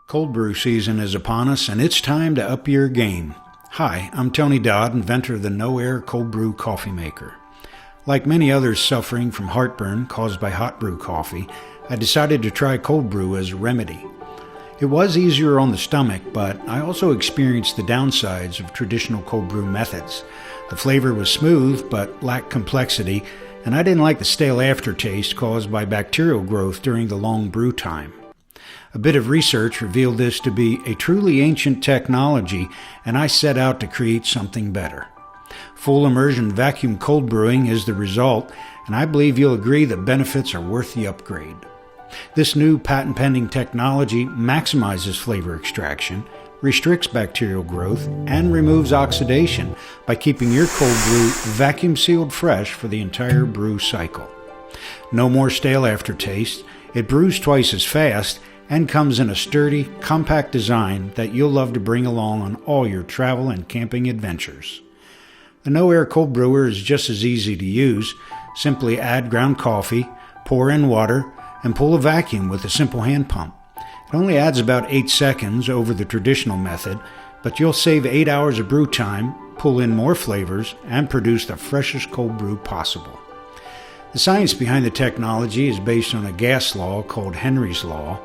Cold brew season is upon us, and it's time to up your game. Hi, I'm Tony Dodd, inventor of the no-air cold brew coffee maker. Like many others suffering from heartburn caused by hot brew coffee, I decided to try cold brew as a remedy. It was easier on the stomach, but I also experienced the downsides of traditional cold brew methods. The flavor was smooth, but lacked complexity, and I didn't like the stale aftertaste caused by bacterial growth during the long brew time. A bit of research revealed this to be a truly ancient technology, and I set out to create something better. Full immersion vacuum cold brewing is the result, and I believe you'll agree the benefits are worth the upgrade. This new patent-pending technology maximizes flavor extraction, restricts bacterial growth, and removes oxidation by keeping your cold brew vacuum-sealed fresh for the entire brew cycle. No more stale aftertaste, it brews twice as fast, and comes in a sturdy, compact design that you'll love to bring along on all your travel and camping adventures. The no-air cold brewer is just as easy to use. Simply add ground coffee, pour in water, and pull a vacuum with a simple hand pump. It only adds about 8 seconds over the traditional method, but you'll save 8 hours of brew time, pull in more flavors, and produce the freshest cold brew possible. The science behind the technology is based on a gas law called Henry's Law,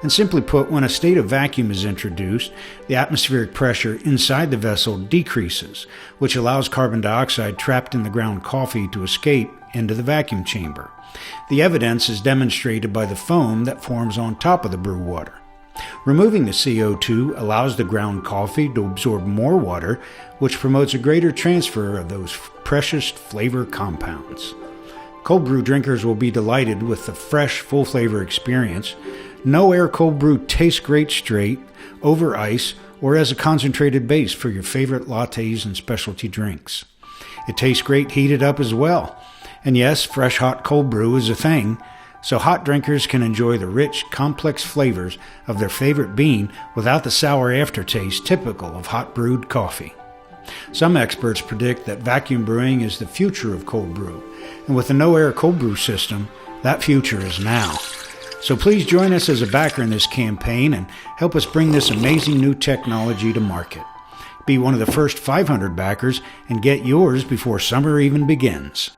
and simply put, when a state of vacuum is introduced, the atmospheric pressure inside the vessel decreases, which allows carbon dioxide trapped in the ground coffee to escape into the vacuum chamber. The evidence is demonstrated by the foam that forms on top of the brew water. Removing the CO2 allows the ground coffee to absorb more water, which promotes a greater transfer of those precious flavor compounds. Cold brew drinkers will be delighted with the fresh, full flavor experience. No-air cold brew tastes great straight, over ice, or as a concentrated base for your favorite lattes and specialty drinks. It tastes great heated up as well. And yes, fresh hot cold brew is a thing, so hot drinkers can enjoy the rich, complex flavors of their favorite bean without the sour aftertaste typical of hot brewed coffee. Some experts predict that vacuum brewing is the future of cold brew, and with the no-air cold brew system, that future is now. So please join us as a backer in this campaign and help us bring this amazing new technology to market. Be one of the first 500 backers and get yours before summer even begins.